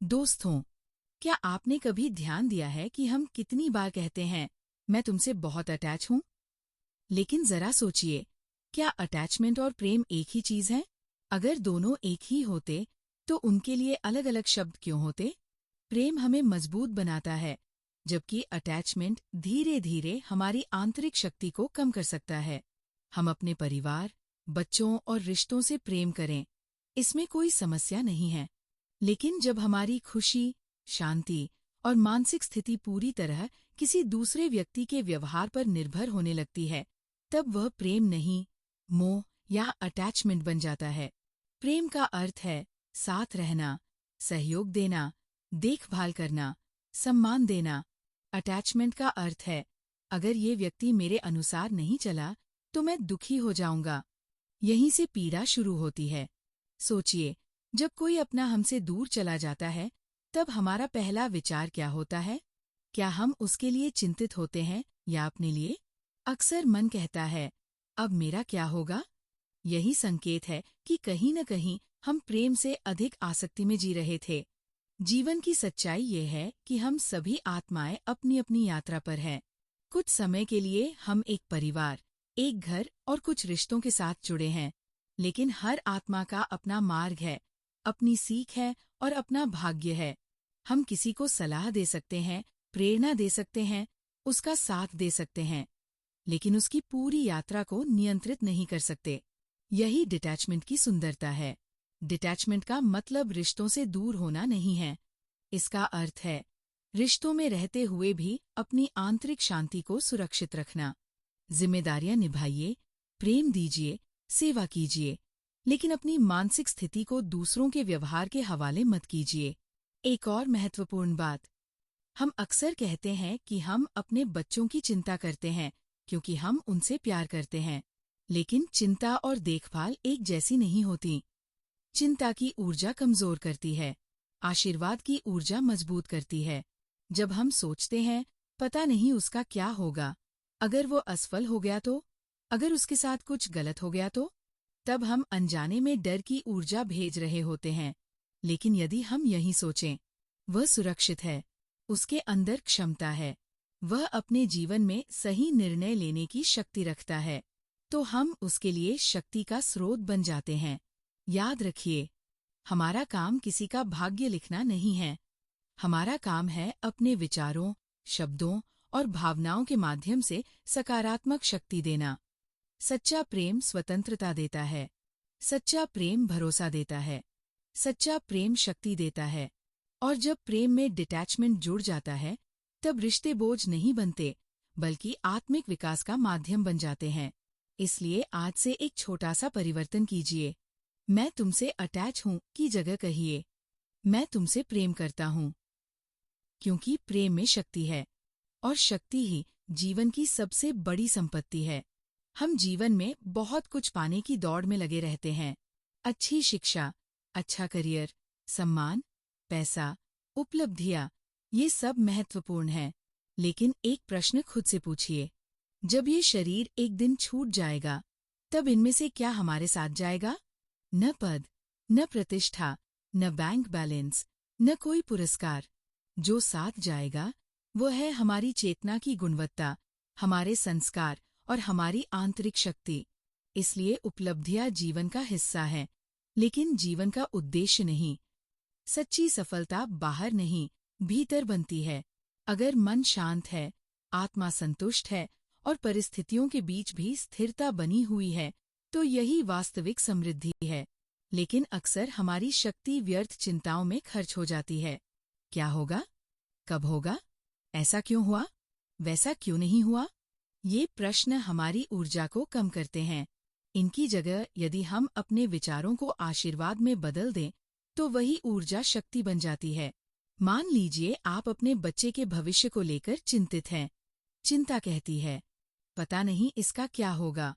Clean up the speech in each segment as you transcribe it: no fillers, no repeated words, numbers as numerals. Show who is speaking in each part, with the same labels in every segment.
Speaker 1: दोस्तों, क्या आपने कभी ध्यान दिया है कि हम कितनी बार कहते हैं, मैं तुमसे बहुत अटैच हूं? लेकिन जरा सोचिए, क्या अटैचमेंट और प्रेम एक ही चीज है? अगर दोनों एक ही होते, तो उनके लिए अलग अलग शब्द क्यों होते? प्रेम हमें मजबूत बनाता है, जबकि अटैचमेंट धीरे धीरे हमारी आंतरिक शक्ति को कम कर सकता है। हम अपने परिवार, बच्चों और रिश्तों से प्रेम करें, इसमें कोई समस्या नहीं है। लेकिन जब हमारी खुशी, शांति और मानसिक स्थिति पूरी तरह किसी दूसरे व्यक्ति के व्यवहार पर निर्भर होने लगती है, तब वह प्रेम नहीं, मोह या अटैचमेंट बन जाता है। प्रेम का अर्थ है साथ रहना, सहयोग देना, देखभाल करना, सम्मान देना। अटैचमेंट का अर्थ है अगर ये व्यक्ति मेरे अनुसार नहीं चला, तो मैं दुखी हो जाऊंगा। यहीं से पीड़ा शुरू होती है। सोचिए, जब कोई अपना हमसे दूर चला जाता है, तब हमारा पहला विचार क्या होता है? क्या हम उसके लिए चिंतित होते हैं या अपने लिए? अक्सर मन कहता है, अब मेरा क्या होगा? यही संकेत है कि कहीं न कहीं हम प्रेम से अधिक आसक्ति में जी रहे थे। जीवन की सच्चाई ये है कि हम सभी आत्माएं अपनी अपनी यात्रा पर हैं। कुछ समय के लिए हम एक परिवार, एक घर और कुछ रिश्तों के साथ जुड़े हैं, लेकिन हर आत्मा का अपना मार्ग है, अपनी सीख है और अपना भाग्य है। हम किसी को सलाह दे सकते हैं, प्रेरणा दे सकते हैं, उसका साथ दे सकते हैं, लेकिन उसकी पूरी यात्रा को नियंत्रित नहीं कर सकते। यही डिटैचमेंट की सुंदरता है। डिटैचमेंट का मतलब रिश्तों से दूर होना नहीं है। इसका अर्थ है रिश्तों में रहते हुए भी अपनी आंतरिक शांति को सुरक्षित रखना। जिम्मेदारियां निभाइए, प्रेम दीजिए, सेवा कीजिए, लेकिन अपनी मानसिक स्थिति को दूसरों के व्यवहार के हवाले मत कीजिए। एक और महत्वपूर्ण बात, हम अक्सर कहते हैं कि हम अपने बच्चों की चिंता करते हैं क्योंकि हम उनसे प्यार करते हैं, लेकिन चिंता और देखभाल एक जैसी नहीं होती। चिंता की ऊर्जा कमजोर करती है, आशीर्वाद की ऊर्जा मजबूत करती है। जब हम सोचते हैं, पता नहीं उसका क्या होगा, अगर वो असफल हो गया तो, अगर उसके साथ कुछ गलत हो गया तो, तब हम अनजाने में डर की ऊर्जा भेज रहे होते हैं। लेकिन यदि हम यही सोचें, वह सुरक्षित है, उसके अंदर क्षमता है, वह अपने जीवन में सही निर्णय लेने की शक्ति रखता है, तो हम उसके लिए शक्ति का स्रोत बन जाते हैं। याद रखिए, हमारा काम किसी का भाग्य लिखना नहीं है। हमारा काम है अपने विचारों, शब्दों और भावनाओं के माध्यम से सकारात्मक शक्ति देना। सच्चा प्रेम स्वतंत्रता देता है, सच्चा प्रेम भरोसा देता है, सच्चा प्रेम शक्ति देता है। और जब प्रेम में डिटैचमेंट जुड़ जाता है, तब रिश्ते बोझ नहीं बनते, बल्कि आत्मिक विकास का माध्यम बन जाते हैं। इसलिए आज से एक छोटा सा परिवर्तन कीजिए। मैं तुमसे अटैच हूं की जगह कहिए, मैं तुमसे प्रेम करता हूं। क्योंकि प्रेम में शक्ति है, और शक्ति ही जीवन की सबसे बड़ी संपत्ति है। हम जीवन में बहुत कुछ पाने की दौड़ में लगे रहते हैं। अच्छी शिक्षा, अच्छा करियर, सम्मान, पैसा, उपलब्धियां, ये सब महत्वपूर्ण है। लेकिन एक प्रश्न खुद से पूछिए, जब ये शरीर एक दिन छूट जाएगा, तब इनमें से क्या हमारे साथ जाएगा? न पद, न प्रतिष्ठा, न बैंक बैलेंस, न कोई पुरस्कार। जो साथ जाएगा, वो है हमारी चेतना की गुणवत्ता, हमारे संस्कार और हमारी आंतरिक शक्ति। इसलिए उपलब्धियां जीवन का हिस्सा हैं, लेकिन जीवन का उद्देश्य नहीं। सच्ची सफलता बाहर नहीं, भीतर बनती है। अगर मन शांत है, आत्मा संतुष्ट है और परिस्थितियों के बीच भी स्थिरता बनी हुई है, तो यही वास्तविक समृद्धि है। लेकिन अक्सर हमारी शक्ति व्यर्थ चिंताओं में खर्च हो जाती है। क्या होगा? कब होगा? ऐसा क्यों हुआ? वैसा क्यों नहीं हुआ? ये प्रश्न हमारी ऊर्जा को कम करते हैं। इनकी जगह यदि हम अपने विचारों को आशीर्वाद में बदल दें, तो वही ऊर्जा शक्ति बन जाती है। मान लीजिए आप अपने बच्चे के भविष्य को लेकर चिंतित हैं। चिंता कहती है, पता नहीं इसका क्या होगा।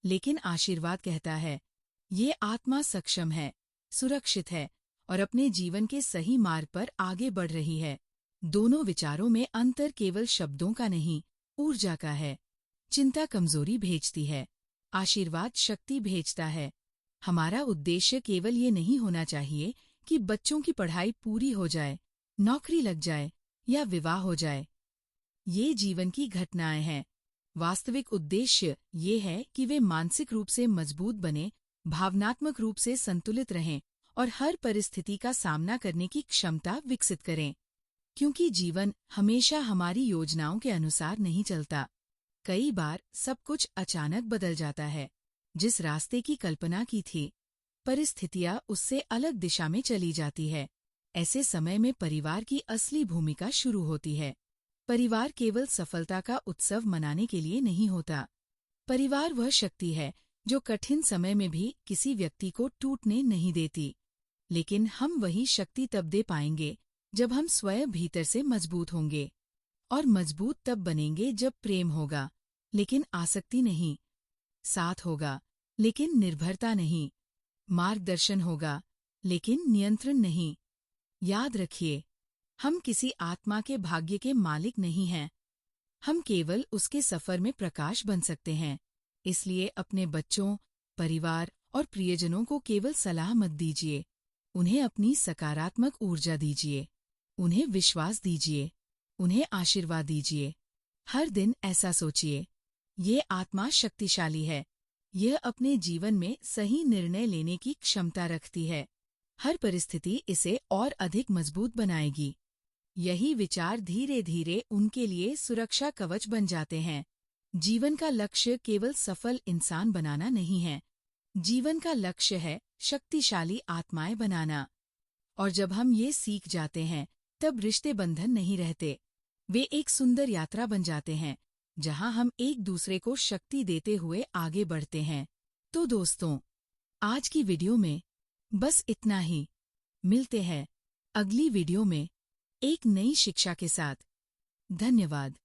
Speaker 1: लेकिन आशीर्वाद कहता है, ये आत्मा सक्षम है, सुरक्षित है और अपने जीवन के सही मार्ग पर आगे बढ़ रही है। दोनों विचारों में अंतर केवल शब्दों का नहीं, ऊर्जा का है। चिंता कमजोरी भेजती है, आशीर्वाद शक्ति भेजता है। हमारा उद्देश्य केवल ये नहीं होना चाहिए कि बच्चों की पढ़ाई पूरी हो जाए, नौकरी लग जाए या विवाह हो जाए। ये जीवन की घटनाएं हैं। वास्तविक उद्देश्य ये है कि वे मानसिक रूप से मजबूत बने, भावनात्मक रूप से संतुलित रहें और हर परिस्थिति का सामना करने की क्षमता विकसित करें। क्योंकि जीवन हमेशा हमारी योजनाओं के अनुसार नहीं चलता। कई बार सब कुछ अचानक बदल जाता है। जिस रास्ते की कल्पना की थी, परिस्थितियां उससे अलग दिशा में चली जाती है। ऐसे समय में परिवार की असली भूमिका शुरू होती है। परिवार केवल सफलता का उत्सव मनाने के लिए नहीं होता। परिवार वह शक्ति है जो कठिन समय में भी किसी व्यक्ति को टूटने नहीं देती। लेकिन हम वही शक्ति तब दे पाएंगे जब हम स्वयं भीतर से मजबूत होंगे। और मजबूत तब बनेंगे जब प्रेम होगा, लेकिन आसक्ति नहीं। साथ होगा, लेकिन निर्भरता नहीं। मार्गदर्शन होगा, लेकिन नियंत्रण नहीं। याद रखिए, हम किसी आत्मा के भाग्य के मालिक नहीं हैं। हम केवल उसके सफर में प्रकाश बन सकते हैं। इसलिए अपने बच्चों, परिवार और प्रियजनों को केवल सलाह मत दीजिए। उन्हें अपनी सकारात्मक ऊर्जा दीजिए। उन्हें विश्वास दीजिए। उन्हें आशीर्वाद दीजिए। हर दिन ऐसा सोचिए, ये आत्मा शक्तिशाली है। यह अपने जीवन में सही निर्णय लेने की क्षमता रखती है। हर परिस्थिति इसे और अधिक मजबूत बनाएगी। यही विचार धीरे धीरे उनके लिए सुरक्षा कवच बन जाते हैं। जीवन का लक्ष्य केवल सफल इंसान बनाना नहीं है। जीवन का लक्ष्य है शक्तिशाली आत्माएं बनाना। और जब हम ये सीख जाते हैं, तब रिश्ते बंधन नहीं रहते। वे एक सुंदर यात्रा बन जाते हैं, जहां हम एक दूसरे को शक्ति देते हुए आगे बढ़ते हैं। तो दोस्तों, आज की वीडियो में बस इतना ही। मिलते हैं अगली वीडियो में एक नई शिक्षा के साथ। धन्यवाद।